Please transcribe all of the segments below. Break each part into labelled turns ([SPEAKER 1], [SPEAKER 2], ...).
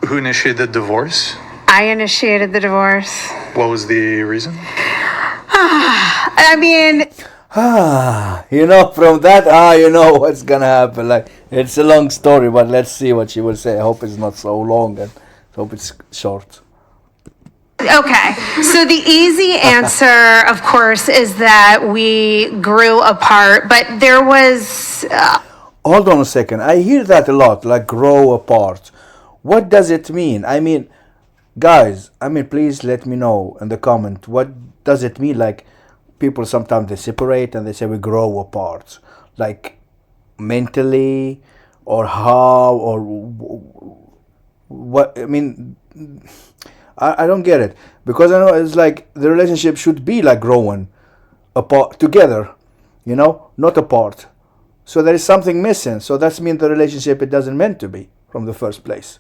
[SPEAKER 1] Who initiated the divorce?
[SPEAKER 2] I initiated the divorce.
[SPEAKER 1] What was the reason?
[SPEAKER 2] I mean,
[SPEAKER 3] From that, what's gonna happen. Like, it's a long story, but let's see what she will say. I hope it's not so long, and hope it's short.
[SPEAKER 2] okay. So the easy answer, of course, is that we grew apart, but there was.
[SPEAKER 3] Hold on a second. I hear that a lot, like grow apart. What does it mean? I mean, guys, please let me know in the comment. What does it mean? Like, people sometimes they separate and they say we grow apart. Like, mentally, or how, or what? I don't get it. Because I know it's like the relationship should be like growing apart together, not apart. So there is something missing. So that means the relationship it doesn't meant to be from the first place.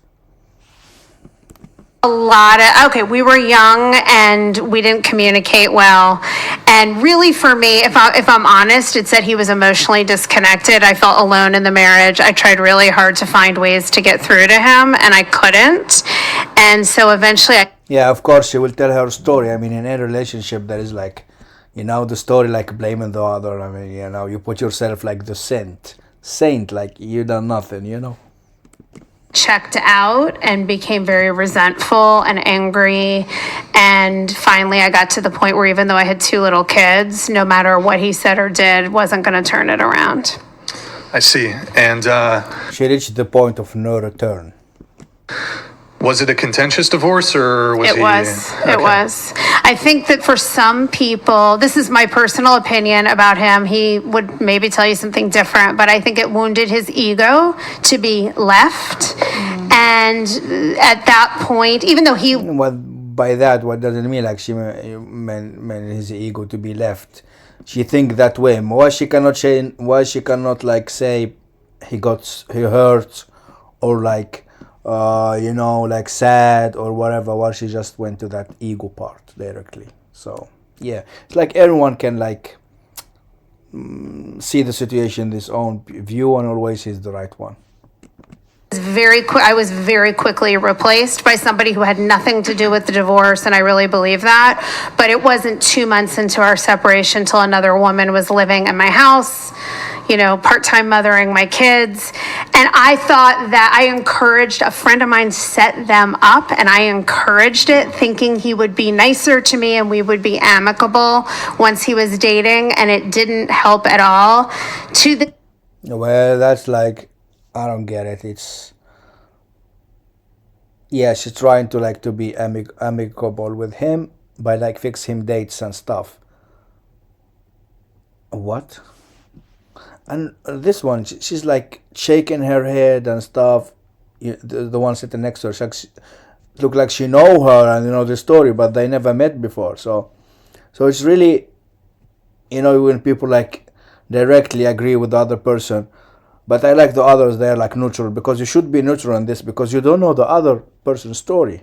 [SPEAKER 2] We were young and we didn't communicate well. And really for me, if I'm honest, it said he was emotionally disconnected. I felt alone in the marriage. I tried really hard to find ways to get through to him and I couldn't. And so eventually
[SPEAKER 3] Yeah, of course she will tell her story. In a relationship there is like, the story like blaming the other. You put yourself like the saint, like you done nothing.
[SPEAKER 2] checked out and became very resentful and angry. And finally, I got to the point where even though I had 2 little kids, no matter what he said or did, wasn't going to turn it around.
[SPEAKER 1] I see. And
[SPEAKER 3] She reached the point of no return.
[SPEAKER 1] was it a contentious divorce or was
[SPEAKER 2] It was. I think that for some people, this is my personal opinion about him, he would maybe tell you something different, but I think it wounded his ego to be left. And at that point, even though he...
[SPEAKER 3] By that, what does it mean? Like she meant his ego to be left. She think that way. Why she cannot say? Why she cannot like say he hurt, or like like sad or whatever? Why she just went to that ego part directly? So yeah, it's like everyone can like see the situation this own view, and always is the right one.
[SPEAKER 2] I was very quickly replaced by somebody who had nothing to do with the divorce, and I really believe that. But it wasn't 2 months into our separation till another woman was living in my house, part-time mothering my kids. And I thought that I encouraged, a friend of mine set them up, and I encouraged it, thinking he would be nicer to me and we would be amicable once he was dating, and it didn't help at all.
[SPEAKER 3] Well, that's like, I don't get it. It's, yeah, she's trying to like to be amicable with him by like fix him dates and stuff. What? And this one, she's like shaking her head and stuff. The one sitting next to her, she look like she know her and the story, but they never met before. So it's really, when people like directly agree with the other person. But I like the others, they're like neutral, because you should be neutral in this, because you don't know the other person's story,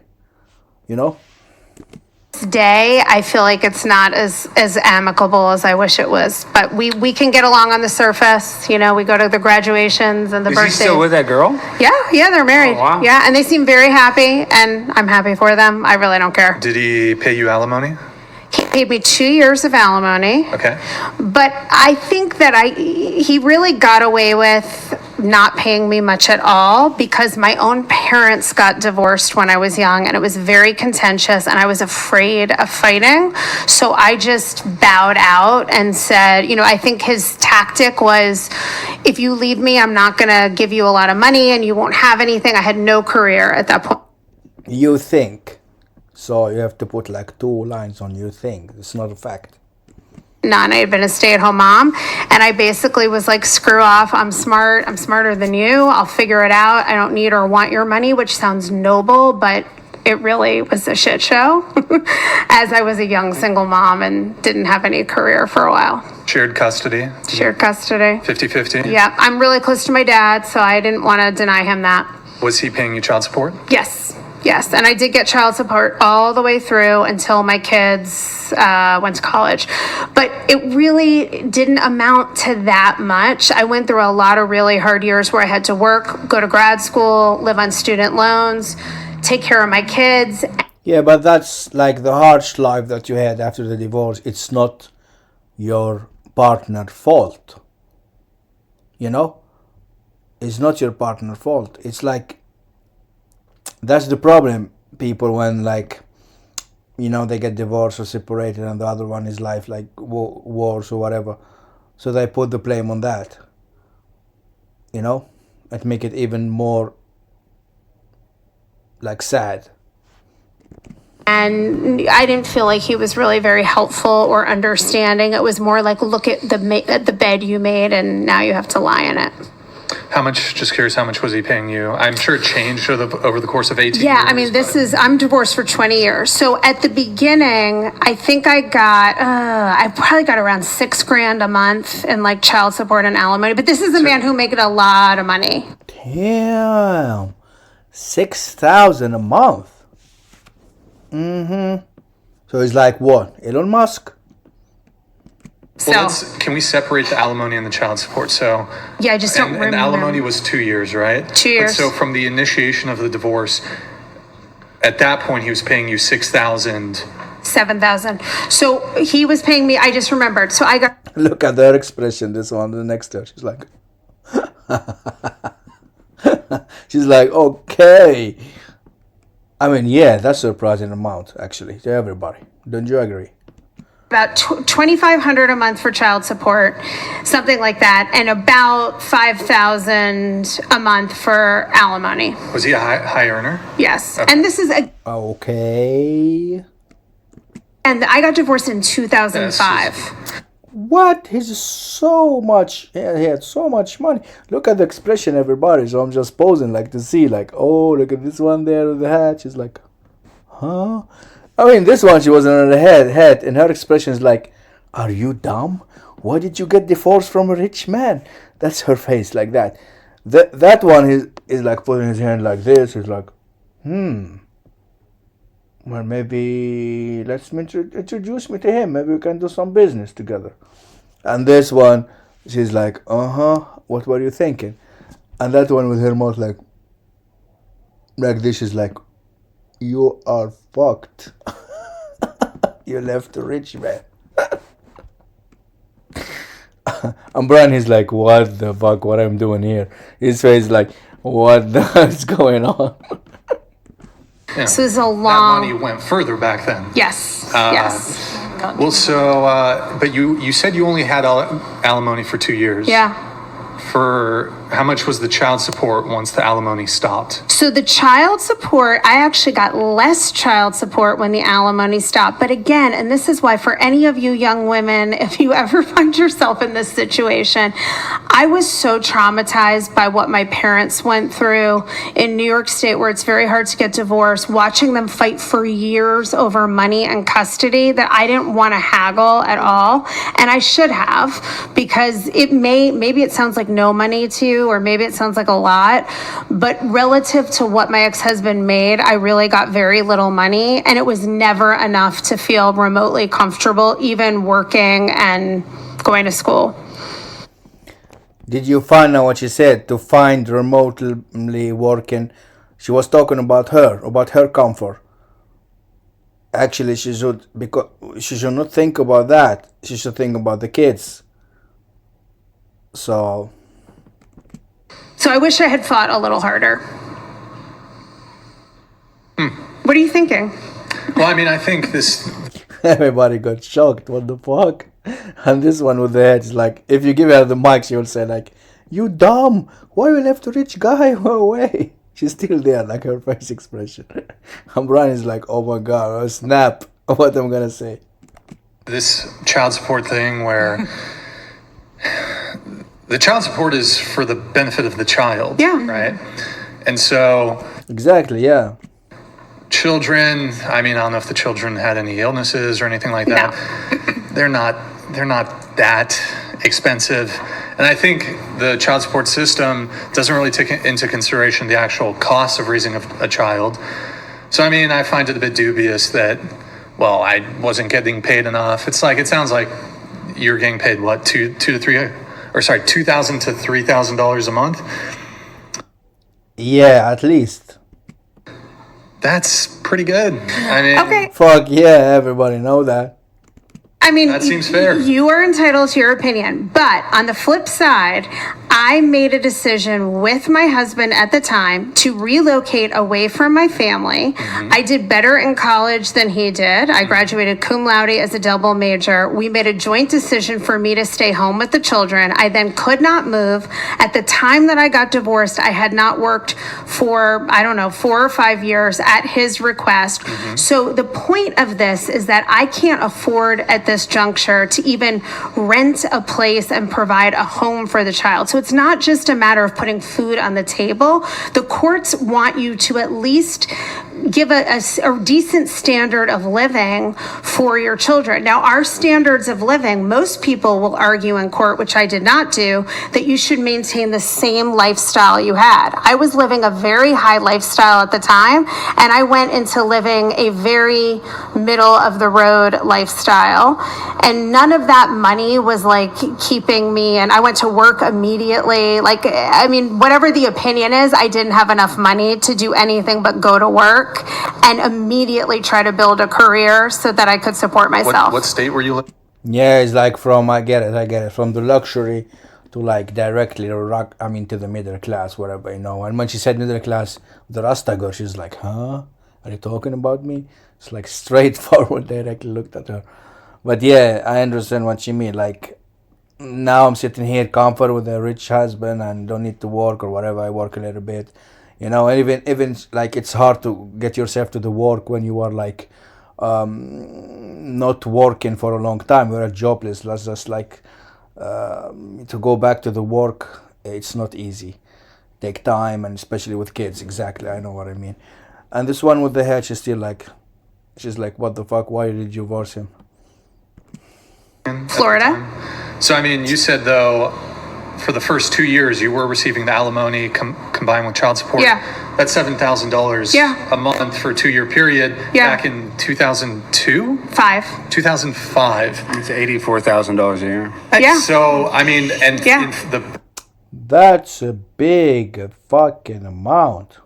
[SPEAKER 2] Day, I feel like it's not as amicable as I wish it was. But we can get along on the surface. We go to the graduations and the birthdays.
[SPEAKER 4] Is he still with that girl?
[SPEAKER 2] Yeah, they're married.
[SPEAKER 4] Oh, wow.
[SPEAKER 2] Yeah, and they seem very happy, and I'm happy for them. I really don't care.
[SPEAKER 1] Did he pay you alimony?
[SPEAKER 2] He paid me 2 years of alimony.
[SPEAKER 1] Okay.
[SPEAKER 2] But I think that he really got away with not paying me much at all, because my own parents got divorced when I was young, and it was very contentious, and I was afraid of fighting. So I just bowed out and said, I think his tactic was, if you leave me, I'm not going to give you a lot of money and you won't have anything. I had no career at that point.
[SPEAKER 3] You think. So you have to put like 2 lines on you think. It's not a fact.
[SPEAKER 2] None. I had been a stay-at-home mom, and I basically was like, screw off. I'm smart. I'm smarter than you. I'll figure it out. I don't need or want your money, which sounds noble, but it really was a shit show as I was a young single mom and didn't have any career for a while.
[SPEAKER 1] Shared custody?
[SPEAKER 2] Shared custody.
[SPEAKER 1] 50-50?
[SPEAKER 2] Yeah. I'm really close to my dad, so I didn't want to deny him that.
[SPEAKER 1] Was he paying you child support?
[SPEAKER 2] Yes, and I did get child support all the way through until my kids went to college. But it really didn't amount to that much. I went through a lot of really hard years where I had to work, go to grad school, live on student loans, take care of my kids.
[SPEAKER 3] Yeah, but that's like the harsh life that you had after the divorce. It's not your partner's fault. You know? It's not your partner's fault. It's like, that's the problem, people, when like, you know, they get divorced or separated and the other one is life like wars or whatever. So they put the blame on that. You know? And make it even more like sad.
[SPEAKER 2] And I didn't feel like he was really very helpful or understanding. It was more like, look at the bed you made and now you have to lie in it.
[SPEAKER 1] how much, just curious, how much was he paying you? I'm sure it changed over the course of 18 years.
[SPEAKER 2] Yeah, I mean, I'm divorced for 20 years. So at the beginning, I think I probably got around $6,000 a month in like child support and alimony. But this is a man who made a lot of money.
[SPEAKER 3] Damn. 6,000 a month. So it's like what? Elon Musk?
[SPEAKER 1] Well,
[SPEAKER 2] So
[SPEAKER 1] can we separate the alimony and the child support? So
[SPEAKER 2] yeah, I just don't remember.
[SPEAKER 1] And alimony was 2 years, right?
[SPEAKER 2] 2 years.
[SPEAKER 1] But so from the initiation of the divorce, at that point he was paying you 6,000.
[SPEAKER 2] 7,000. So he was paying me. I just remembered. So I got.
[SPEAKER 3] Look at her expression. This one, the next her. She's like, she's like, okay. I mean, yeah, that's a surprising amount actually to everybody. Don't you agree?
[SPEAKER 2] About $2,500 a month for child support, something like that, and about $5,000 a month for alimony.
[SPEAKER 1] Was he a high earner?
[SPEAKER 2] Yes,
[SPEAKER 1] Okay.
[SPEAKER 2] and this is
[SPEAKER 3] Okay.
[SPEAKER 2] and I got divorced in 2005.
[SPEAKER 3] What? He's so much. Yeah, he had so much money. Look at the expression, everybody. So I'm just posing, like to see, like, oh, look at this one there with the hat. She's like, huh? I mean, this one she was on her head, and her expression is like, are you dumb? Why did you get divorced from a rich man? That's her face, like that. That one is like putting his hand like this. He's like, well, maybe let's introduce me to him. Maybe we can do some business together. And this one, she's like, what were you thinking? And that one with her mouth like this is like, you are fucked. You left a rich man. And Brian is like, what the fuck, what I'm doing here? His face is like, what the hell is going on?
[SPEAKER 1] Yeah.
[SPEAKER 2] So it's a
[SPEAKER 1] That
[SPEAKER 2] long.
[SPEAKER 1] money went further back then.
[SPEAKER 2] Yes. Yes.
[SPEAKER 1] Well, so, but you said you only had alimony for 2 years.
[SPEAKER 2] Yeah.
[SPEAKER 1] For how much was the child support once the alimony stopped?
[SPEAKER 2] So the child support, I actually got less child support when the alimony stopped. But again, and this is why for any of you young women, if you ever find yourself in this situation, I was so traumatized by what my parents went through in New York State, where it's very hard to get divorced, watching them fight for years over money and custody, that I didn't want to haggle at all. And I should have, because maybe it sounds like no money to you, or maybe it sounds like a lot, but relative to what my ex-husband made, I really got very little money, and it was never enough to feel remotely comfortable, even working and going to school.
[SPEAKER 3] Did you find out what she said? To find remotely working, she was talking about her comfort. Actually, she should not think about that. She should think about the kids. So
[SPEAKER 2] I wish I had fought a little harder. What are you thinking?
[SPEAKER 1] Well, I mean, I think this.
[SPEAKER 3] everybody got shocked. What the fuck? And this one with the head is like, if you give her the mic, she will say like, you dumb. Why you left a rich guy away? She's still there, like her face expression. And Brian is like, oh my god, I'll snap what I'm gonna say.
[SPEAKER 1] This child support thing where the child support is for the benefit of the child.
[SPEAKER 2] Yeah.
[SPEAKER 1] Right? And so
[SPEAKER 3] Exactly, yeah.
[SPEAKER 1] children, I mean, I don't know if the children had any illnesses or anything like that. They're not that expensive. And I think the child support system doesn't really take into consideration the actual cost of raising a child. So, I mean, I find it a bit dubious that, well, I wasn't getting paid enough. It's like, it sounds like you're getting paid, what, $2,000 to $3,000 a month?
[SPEAKER 3] Yeah, at least.
[SPEAKER 1] That's pretty good. I mean,
[SPEAKER 2] Okay.
[SPEAKER 3] Fuck yeah, everybody know that.
[SPEAKER 2] I mean,
[SPEAKER 1] That seems fair.
[SPEAKER 2] You are entitled to your opinion, but on the flip side, I made a decision with my husband at the time to relocate away from my family. I did better in college than he did. I graduated cum laude as a double major. We made a joint decision for me to stay home with the children. I then could not move. At the time that I got divorced, I had not worked for, I don't know, 4 or 5 years at his request. So the point of this is that I can't afford at this juncture to even rent a place and provide a home for the child. So it's not just a matter of putting food on the table. The courts want you to at least give a decent standard of living for your children. Now, our standards of living, most people will argue in court, which I did not do, that you should maintain the same lifestyle you had. I was living a very high lifestyle at the time, and I went into living a very middle of the road lifestyle. And none of that money was like keeping me, and I went to work immediately. Like, I mean, whatever the opinion is, I didn't have enough money to do anything but go to work and immediately try to build a career so that I could support myself.
[SPEAKER 1] What state were you living?
[SPEAKER 3] Yeah, it's like from, I get it, from the luxury to like directly to the middle class, whatever, you know. And when she said middle class, the Rasta girl, she's like, huh? Are you talking about me? It's like straightforward, directly looked at her. But yeah, I understand what she mean. Like, now I'm sitting here comfort with a rich husband and don't need to work or whatever. I work a little bit, you know. And even like it's hard to get yourself to the work when you are like not working for a long time. You're jobless. That's just like to go back to the work. It's not easy. Take time, and especially with kids. Exactly, I know what I mean. And this one with the head, she's like, what the fuck? Why did you divorce him?
[SPEAKER 2] Florida.
[SPEAKER 1] So, I mean, you said, though, for the first 2 years, you were receiving the alimony combined with child support.
[SPEAKER 2] Yeah.
[SPEAKER 1] That's $7,000
[SPEAKER 2] Yeah.
[SPEAKER 1] a month for a 2-year period.
[SPEAKER 2] Yeah.
[SPEAKER 1] Back in 2002? 2005.
[SPEAKER 4] It's $84,000 a year.
[SPEAKER 2] Yeah.
[SPEAKER 1] So, I mean, and
[SPEAKER 2] Yeah.
[SPEAKER 3] That's a big fucking amount.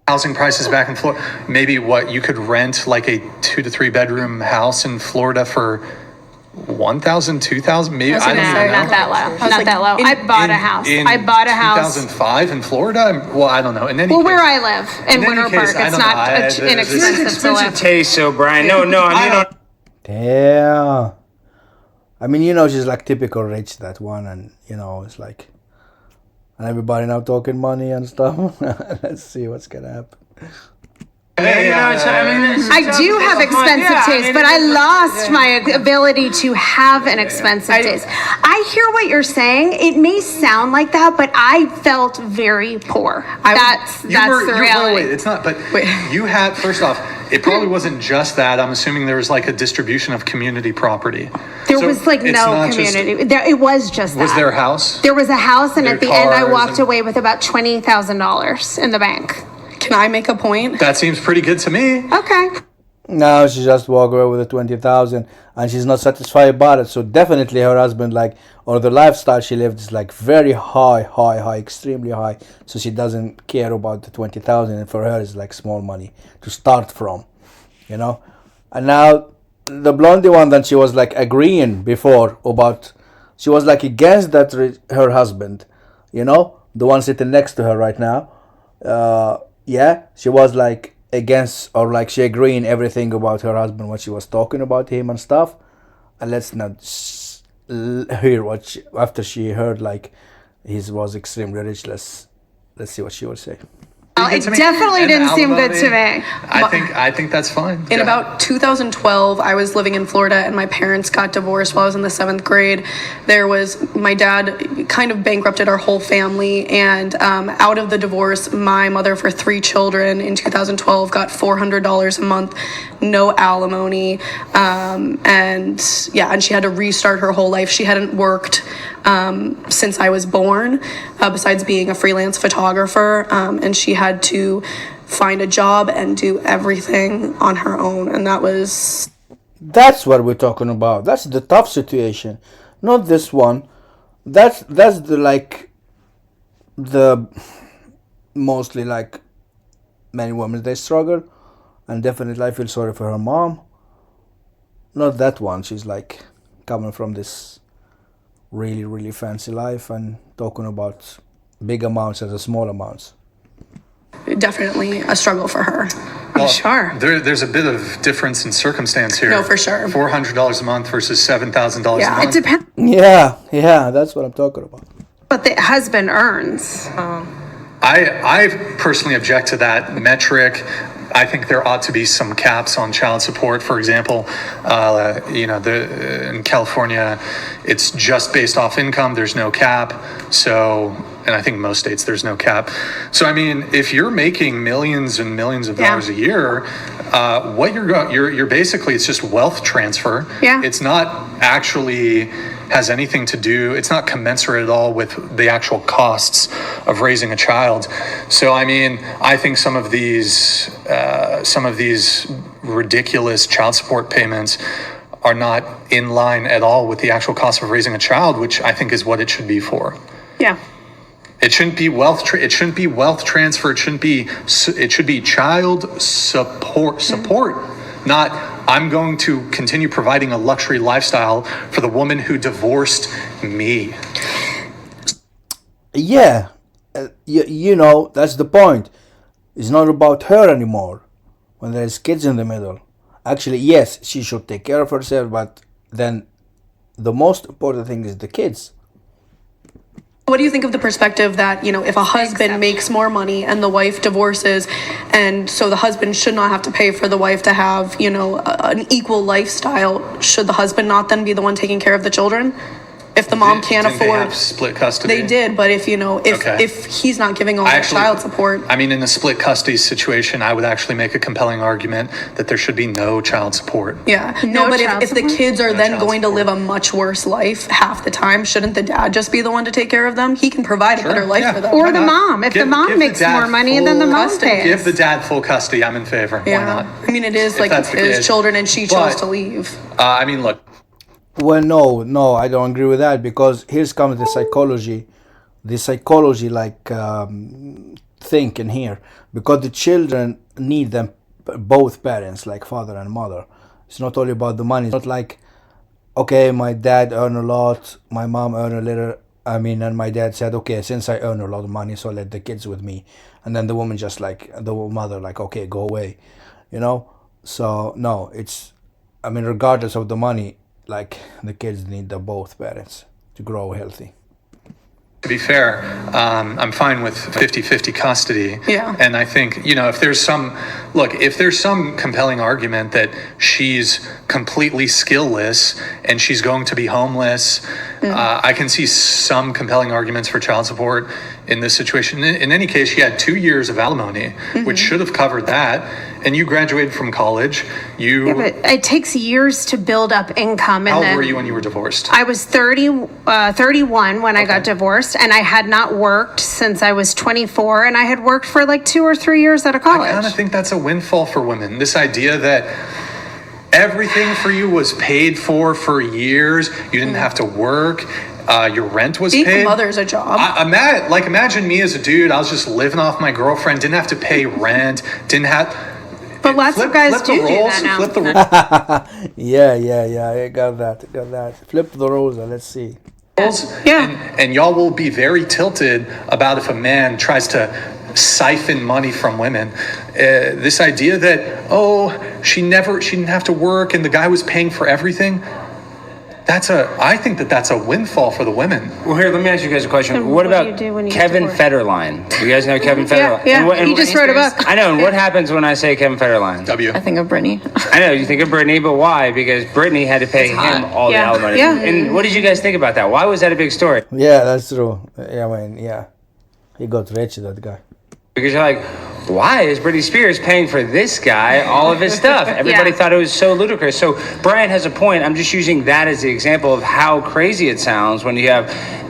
[SPEAKER 1] housing prices back in Florida, maybe what you could rent like a 2 to 3 bedroom house in Florida for 1,000, 2,000, maybe. I don't
[SPEAKER 2] No,
[SPEAKER 1] even know.
[SPEAKER 2] not that low. Not that low. I bought a house. I bought a house.
[SPEAKER 1] 2005 in Florida? Well, I don't know. In any
[SPEAKER 2] Well,
[SPEAKER 1] case,
[SPEAKER 2] where I live in
[SPEAKER 1] in any
[SPEAKER 2] Winter
[SPEAKER 1] case,
[SPEAKER 2] Park,
[SPEAKER 1] I
[SPEAKER 2] it's
[SPEAKER 1] don't
[SPEAKER 2] not
[SPEAKER 1] know.
[SPEAKER 2] inexpensive to
[SPEAKER 4] Expensive
[SPEAKER 2] live.
[SPEAKER 4] taste, so Brian. No, I mean,
[SPEAKER 3] Damn. I mean, you know, she's like typical rich, that one, and you know, it's like, and everybody now talking money and stuff. Let's see what's gonna happen.
[SPEAKER 2] I do have expensive taste, but I lost my ability to have an expensive taste. I hear what you're saying. It may sound like that, but I felt very poor. That's the reality.
[SPEAKER 1] Wait, it's not, but you had, first off, it probably wasn't just that. I'm assuming there was like a distribution of community property.
[SPEAKER 2] There
[SPEAKER 1] So
[SPEAKER 2] was like
[SPEAKER 1] it's
[SPEAKER 2] no
[SPEAKER 1] not just-
[SPEAKER 2] community. It was just that.
[SPEAKER 1] Was there a house?
[SPEAKER 2] There was a house, and
[SPEAKER 1] Their
[SPEAKER 2] at the end, I
[SPEAKER 1] cars
[SPEAKER 2] walked
[SPEAKER 1] and-
[SPEAKER 2] away with about $20,000 in the bank.
[SPEAKER 5] Can I make a point?
[SPEAKER 1] That seems pretty good to me.
[SPEAKER 2] Okay.
[SPEAKER 3] Now she just walked away with the 20,000, and she's not satisfied about it. So definitely her husband, like, or the lifestyle she lived is like very high, extremely high. So she doesn't care about the 20,000, and for her it's like small money to start from, you know. And now the blondie one, that she was like agreeing before about, she was like against that her husband, you know, the one sitting next to her right now. Yeah, she was like against, or like she agreeing everything about her husband, what she was talking about him and stuff. And let's not hear what she, after she heard like he was extremely rich. Let's see what she will say.
[SPEAKER 2] It
[SPEAKER 1] to me.
[SPEAKER 2] definitely
[SPEAKER 1] And
[SPEAKER 2] didn't seem good to
[SPEAKER 1] alimony,
[SPEAKER 2] me.
[SPEAKER 1] I think that's fine.
[SPEAKER 5] In
[SPEAKER 1] Yeah.
[SPEAKER 5] about 2012, I was living in Florida and my parents got divorced while I was in the 7th grade. My dad kind of bankrupted our whole family, and out of the divorce, my mother for 3 children in 2012 got $400 a month, no alimony, and she had to restart her whole life. She hadn't worked since I was born, besides being a freelance photographer, and she had to find a job and do everything on her own, and
[SPEAKER 3] That's what we're talking about. That's the tough situation, not this one. That's the like the mostly like many women, they struggle. And definitely I feel sorry for her mom. Not that one. She's like coming from this really, really fancy life and talking about big amounts as a small amounts.
[SPEAKER 5] Definitely a struggle for her.
[SPEAKER 1] Well,
[SPEAKER 2] sure.
[SPEAKER 1] There's a bit of difference in circumstance here.
[SPEAKER 5] No, for sure.
[SPEAKER 1] $400 a month versus $7,000 a
[SPEAKER 5] Yeah,
[SPEAKER 1] month.
[SPEAKER 2] It depends
[SPEAKER 3] Yeah, that's what I'm talking about.
[SPEAKER 2] what the husband earns.
[SPEAKER 1] I personally object to that metric. I think there ought to be some caps on child support. For example, in California, it's just based off income. There's no cap. So, and I think most states there's no cap. So, I mean, if you're making millions and millions of dollars a year, what you're basically, it's just wealth transfer.
[SPEAKER 2] Yeah.
[SPEAKER 1] It's not actually has anything to do, it's not commensurate at all with the actual costs of raising a child. So, I mean, I think some of these ridiculous child support payments are not in line at all with the actual cost of raising a child, which I think is what it should be for.
[SPEAKER 2] Yeah.
[SPEAKER 1] It shouldn't be it shouldn't be wealth transfer. It should be child support, not I'm going to continue providing a luxury lifestyle for the woman who divorced me.
[SPEAKER 3] Yeah, that's the point. It's not about her anymore when there's kids in the middle. Actually, yes, she should take care of herself, but then the most important thing is the kids.
[SPEAKER 5] What do you think of the perspective that, if a husband makes more money and the wife divorces, and so the husband should not have to pay for the wife to have, an equal lifestyle, should the husband not then be the one taking care of the children? If the mom can't
[SPEAKER 1] Didn't
[SPEAKER 5] afford,
[SPEAKER 1] they have split custody?
[SPEAKER 5] they did. But if
[SPEAKER 1] Okay.
[SPEAKER 5] if he's not giving all the child support,
[SPEAKER 1] I mean, in a split custody situation, I would actually make a compelling argument that there should be no child support.
[SPEAKER 5] yeah,
[SPEAKER 2] No
[SPEAKER 5] but
[SPEAKER 2] child
[SPEAKER 5] if the
[SPEAKER 2] support?
[SPEAKER 5] kids are
[SPEAKER 1] No
[SPEAKER 5] then
[SPEAKER 1] child
[SPEAKER 5] going to
[SPEAKER 1] support.
[SPEAKER 5] live a much worse life half the time, shouldn't the dad just be the one to take care of them? He can provide a better life
[SPEAKER 1] yeah.
[SPEAKER 5] for them.
[SPEAKER 2] Or
[SPEAKER 1] Why
[SPEAKER 2] the
[SPEAKER 1] not?
[SPEAKER 2] mom. If the mom
[SPEAKER 1] give
[SPEAKER 2] makes
[SPEAKER 1] dad
[SPEAKER 2] more money, then the
[SPEAKER 1] full
[SPEAKER 2] mom
[SPEAKER 5] custody.
[SPEAKER 2] pays.
[SPEAKER 1] Give the dad full custody. I'm in favor. Why not?
[SPEAKER 5] I mean, it is
[SPEAKER 1] If
[SPEAKER 5] like
[SPEAKER 1] that's the
[SPEAKER 5] his
[SPEAKER 1] case.
[SPEAKER 5] children, and she chose
[SPEAKER 1] But-
[SPEAKER 5] to leave.
[SPEAKER 1] I mean, look.
[SPEAKER 3] Well, no, I don't agree with that, because here's comes the psychology thinking here, because the children need them, both parents, like father and mother. It's not only about the money. It's not like, okay, my dad earned a lot, my mom earned a little. And my dad said, okay, since I earn a lot of money, so let the kids with me, and then the woman just the mother okay, go away, So no, regardless of the money, like the kids need both parents to grow healthy.
[SPEAKER 1] To be fair, I'm fine with 50-50 custody.
[SPEAKER 5] Yeah.
[SPEAKER 1] And I think, if there's some compelling argument that she's completely skillless and she's going to be homeless, I can see some compelling arguments for child support in this situation. In any case, she had 2 years of alimony, which should have covered that. And you graduated from college.
[SPEAKER 2] Yeah, but it takes years to build up income.
[SPEAKER 1] How
[SPEAKER 2] And
[SPEAKER 1] old were
[SPEAKER 2] then
[SPEAKER 1] you when you were divorced?
[SPEAKER 2] I was 31 when I got divorced, and I had not worked since I was 24, and I had worked for like 2 or 3 years out of college.
[SPEAKER 1] I kind of think that's a windfall for women. This idea that everything for you was paid for years. You didn't have to work. Your rent was
[SPEAKER 5] Being
[SPEAKER 1] paid.
[SPEAKER 5] a mother is a job.
[SPEAKER 1] Imagine me as a dude. I was just living off my girlfriend. Didn't have to pay rent. Didn't have.
[SPEAKER 2] But lots of guys do that now.
[SPEAKER 1] Flip the roles.
[SPEAKER 3] Yeah, I got that. Flip the roles, let's see.
[SPEAKER 2] Yeah.
[SPEAKER 1] And y'all will be very tilted about if a man tries to siphon money from women. This idea that, she didn't have to work and the guy was paying for everything. I think that's a windfall for the women.
[SPEAKER 4] Well, here, let me ask you guys a question.
[SPEAKER 2] And
[SPEAKER 4] What
[SPEAKER 2] what do
[SPEAKER 4] about
[SPEAKER 2] you do when you
[SPEAKER 4] Kevin
[SPEAKER 2] divorce?
[SPEAKER 4] Federline? Do you guys know Kevin Federline?
[SPEAKER 2] Yeah,
[SPEAKER 4] And
[SPEAKER 2] he just wrote a book.
[SPEAKER 4] I know. And what happens when I say Kevin Federline?
[SPEAKER 6] I think of Brittany.
[SPEAKER 4] I know you think of Brittany, but why? Because Brittany had to pay him all
[SPEAKER 2] Yeah.
[SPEAKER 4] the alimony.
[SPEAKER 2] Yeah.
[SPEAKER 4] And what did you guys think about that? Why was that a big story?
[SPEAKER 3] Yeah, that's true. He got rich, that guy.
[SPEAKER 4] Because you're like, why is Britney Spears paying for this guy all of his stuff? Everybody thought it was so ludicrous. So Brian has a point. I'm just using that as the example of how crazy it sounds when you have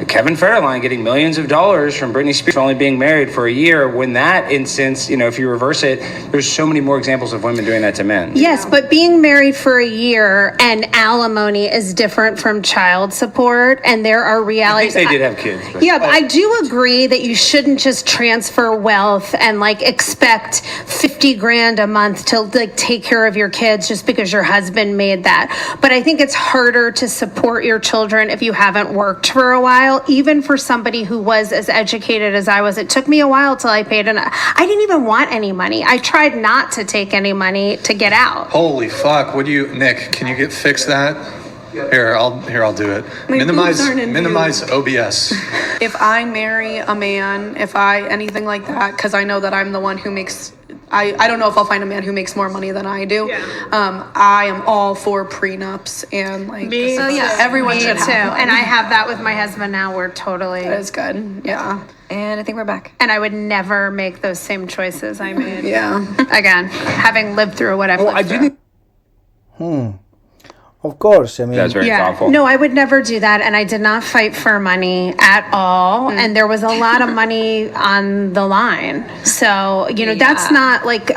[SPEAKER 4] Kevin Federline getting millions of dollars from Britney Spears for only being married for a year. When that instance, if you reverse it, there's so many more examples of women doing that to men.
[SPEAKER 2] Yes, but being married for a year and alimony is different from child support, and there are
[SPEAKER 4] I
[SPEAKER 2] realities.
[SPEAKER 4] think they did have kids. But
[SPEAKER 2] Yeah, but I do agree that you shouldn't just transfer wealth and expect 50 grand a month to like take care of your kids just because your husband made that. But I think it's harder to support your children if you haven't worked for a while, even for somebody who was as educated as I was. It took me a while till I paid, and I didn't even want any money. I tried not to take any money to get out.
[SPEAKER 1] Holy fuck! Nick? Can you fix that? Here, I'll do it.
[SPEAKER 5] My boobs aren't in
[SPEAKER 1] Minimize OBS.
[SPEAKER 5] If I marry a man, anything like that, because I know that I'm the one who makes, I don't know if I'll find a man who makes more money than I do. Yeah. I am all for prenups and like,
[SPEAKER 2] Me
[SPEAKER 5] so
[SPEAKER 2] too.
[SPEAKER 5] yeah, everyone
[SPEAKER 2] Me
[SPEAKER 5] should
[SPEAKER 2] too.
[SPEAKER 5] have one.
[SPEAKER 2] And I have that with my husband now. We're totally.
[SPEAKER 5] That is good. Yeah.
[SPEAKER 6] And I think we're back.
[SPEAKER 2] And I would never make those same choices I made.
[SPEAKER 5] Yeah.
[SPEAKER 2] Again, having lived through what I've lived through.
[SPEAKER 3] Of course, I mean,
[SPEAKER 4] That's very thoughtful.
[SPEAKER 2] No, I would never do that. And I did not fight for money at all. And there was a lot of money on the line. So, that's not like,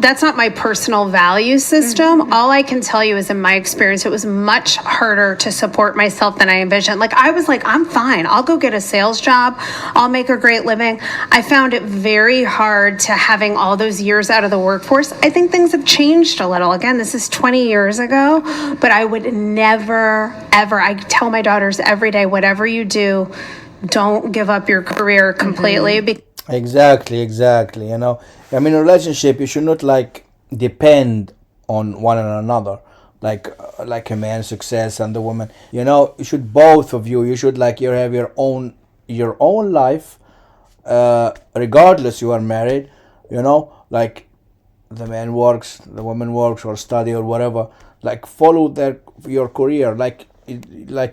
[SPEAKER 2] that's not my personal value system. All I can tell you is in my experience, it was much harder to support myself than I envisioned. Like, I was like, I'm fine. I'll go get a sales job. I'll make a great living. I found it very hard to having all those years out of the workforce. I think things have changed a little. Again, this is 20 years ago. But I would never, ever, I tell my daughters every day, whatever you do, don't give up your career completely.
[SPEAKER 3] Exactly. I mean, a relationship, you should not like depend on one another, like a man's success and the woman. You should both of you should like you have your own life, regardless you are married. Like the man works, the woman works, or study or whatever. Like follow your career, like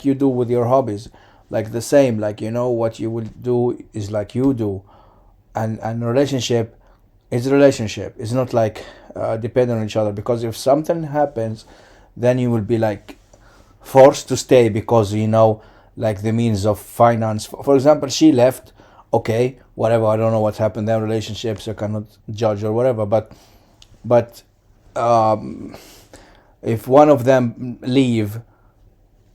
[SPEAKER 3] you do with your hobbies, like the same. Like what you will do is like you do, and relationship is a relationship. It's not like dependent on each other, because if something happens, then you will be like forced to stay because like the means of finance. For example, she left. Okay, whatever. I don't know what happened in their relationships. I cannot judge or whatever. But if one of them leave,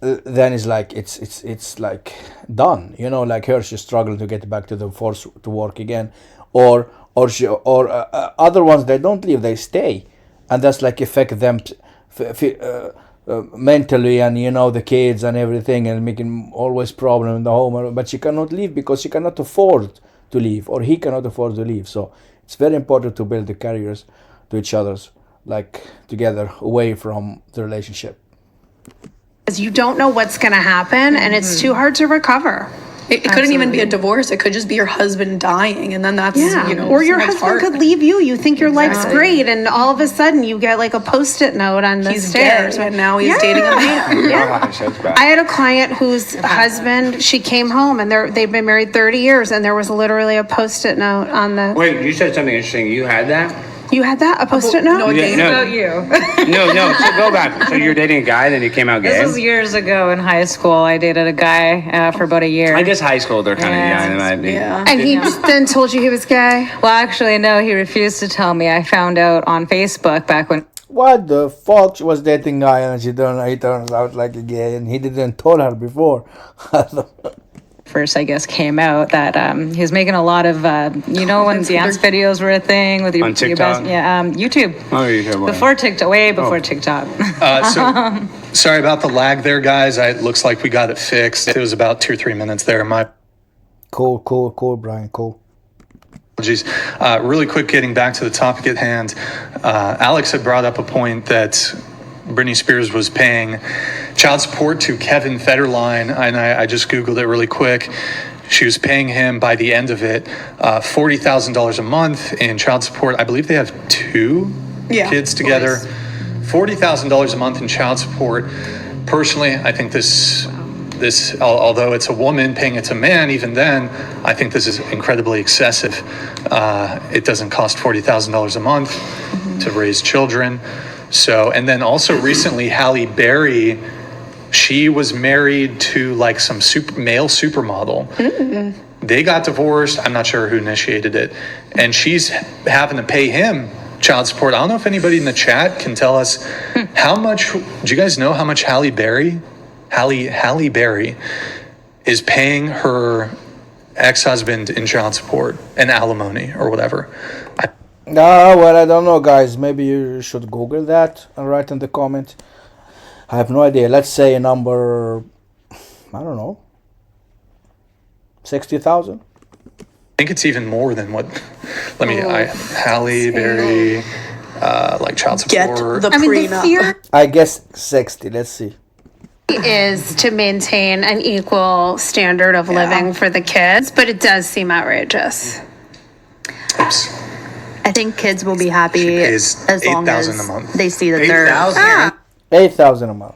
[SPEAKER 3] then it's like it's like done. Like her, she struggled to get back to the force to work again, or other ones, they don't leave, they stay, and that's like affect them mentally, and the kids and everything, and making always problem in the home. But she cannot leave because she cannot afford to leave, or he cannot afford to leave. So it's very important to build the careers to each other's, like together, away from the relationship.
[SPEAKER 2] Because you don't know what's going to happen, and it's too hard to recover.
[SPEAKER 5] It couldn't even be a divorce. It could just be your husband dying, and then that's
[SPEAKER 2] or your husband could leave you. You think your life's great, and all of a sudden you get like a Post-it note on the stairs.
[SPEAKER 5] Dead, and now he's dating a man.
[SPEAKER 2] I had a client whose husband, she came home, and they've been married 30 years, and there was literally a Post-it note on the.
[SPEAKER 4] Wait, you said something interesting. You had that?
[SPEAKER 2] You had that? A Post-it note?
[SPEAKER 5] No,
[SPEAKER 6] About you.
[SPEAKER 4] No. So go back. So you're dating a guy, then you came out gay?
[SPEAKER 6] This was years ago in high school. I dated a guy for about a year.
[SPEAKER 4] I guess high school, they're kind of young.
[SPEAKER 5] Yeah.
[SPEAKER 2] And he then told you he was gay?
[SPEAKER 6] Well, actually, no, he refused to tell me. I found out on Facebook back when.
[SPEAKER 3] What the fuck? She was dating a guy and he turns out like a gay, and he didn't tell her before.
[SPEAKER 6] First, I guess, came out that he was making a lot of, when dance videos were a thing with your
[SPEAKER 4] on TikTok?
[SPEAKER 6] YouTube.
[SPEAKER 4] Oh, YouTube.
[SPEAKER 6] Before TikTok, way before TikTok.
[SPEAKER 1] So sorry about the lag there, guys. It looks like we got it fixed. It was about 2 or 3 minutes there. My
[SPEAKER 3] Cool, Brian, cool.
[SPEAKER 1] apologies. Really quick, getting back to the topic at hand. Alex had brought up a point that Britney Spears was paying child support to Kevin Federline, and I just Googled it really quick. She was paying him, by the end of it, $40,000 a month in child support. I believe they have 2 kids together. $40,000 a month in child support. Personally, I think this, although it's a woman paying it to a man, even then, I think this is incredibly excessive. It doesn't cost $40,000 a month to raise children. So, and then also recently, Halle Berry, she was married to like some male supermodel. They got divorced. I'm not sure who initiated it. And she's having to pay him child support. I don't know if anybody in the chat can tell us how much, do you guys know how much Halle Berry is paying her ex-husband in child support and alimony or whatever.
[SPEAKER 3] Well, I don't know, guys. Maybe you should Google that and write in the comment. I have no idea. Let's say a number, I don't know, 60,000.
[SPEAKER 1] I think it's even more than what. Halle Berry, like child
[SPEAKER 5] Get
[SPEAKER 1] support.
[SPEAKER 5] the
[SPEAKER 2] I mean, the
[SPEAKER 5] prenup.
[SPEAKER 2] fear
[SPEAKER 3] I guess 60. Let's see.
[SPEAKER 2] is to maintain an equal standard of living for the kids, but it does seem outrageous.
[SPEAKER 1] Oops.
[SPEAKER 7] I think kids will be happy
[SPEAKER 1] She pays
[SPEAKER 7] as long as
[SPEAKER 1] $8,000 a month.
[SPEAKER 7] they see that they're.
[SPEAKER 3] 8,000 a month.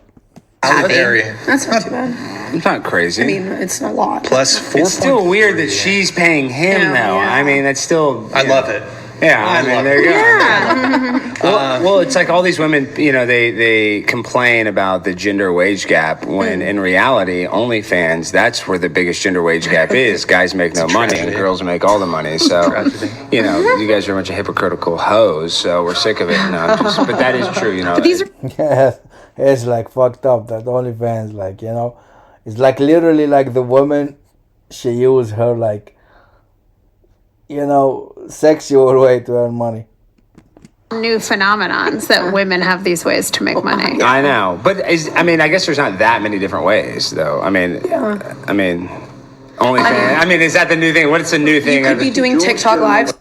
[SPEAKER 1] Halle Berry
[SPEAKER 5] That's not too bad.
[SPEAKER 4] It's not crazy.
[SPEAKER 5] I mean, it's a lot.
[SPEAKER 1] plus 4.
[SPEAKER 4] it's still weird that she's paying him,
[SPEAKER 5] Yeah,
[SPEAKER 4] though.
[SPEAKER 5] yeah.
[SPEAKER 4] I mean, that's still.
[SPEAKER 1] I love it.
[SPEAKER 4] Yeah, I mean,
[SPEAKER 1] love
[SPEAKER 4] there you
[SPEAKER 1] it.
[SPEAKER 4] go. Well, it's like all these women, they complain about the gender wage gap when in reality, OnlyFans, that's where the biggest gender wage gap is. Guys make no money and
[SPEAKER 1] tragedy.
[SPEAKER 4] girls make all the money. So,
[SPEAKER 1] Tragedy.
[SPEAKER 4] you guys are a bunch of hypocritical hoes. So we're sick of it. No, but that is true.
[SPEAKER 2] These are
[SPEAKER 3] Yeah, it's like fucked up that OnlyFans, it's like literally like the woman, she used her sexual way to earn money.
[SPEAKER 2] new phenomenons that women have these ways to make money.
[SPEAKER 4] I know, but I guess there's not that many different ways, though. OnlyFans. Is that the new thing? What's the new thing?
[SPEAKER 5] You could be doing TikTok lives.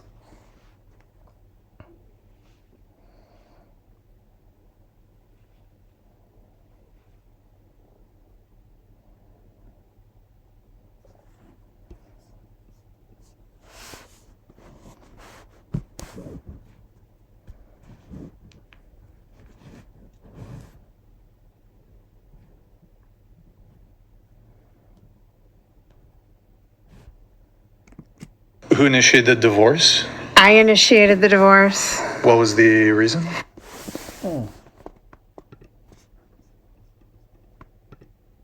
[SPEAKER 1] Who initiated the divorce?
[SPEAKER 2] I initiated the divorce.
[SPEAKER 1] What was the reason?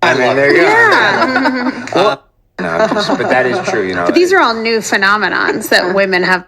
[SPEAKER 4] There you go. But that is true.
[SPEAKER 2] These are all new phenomenons that women have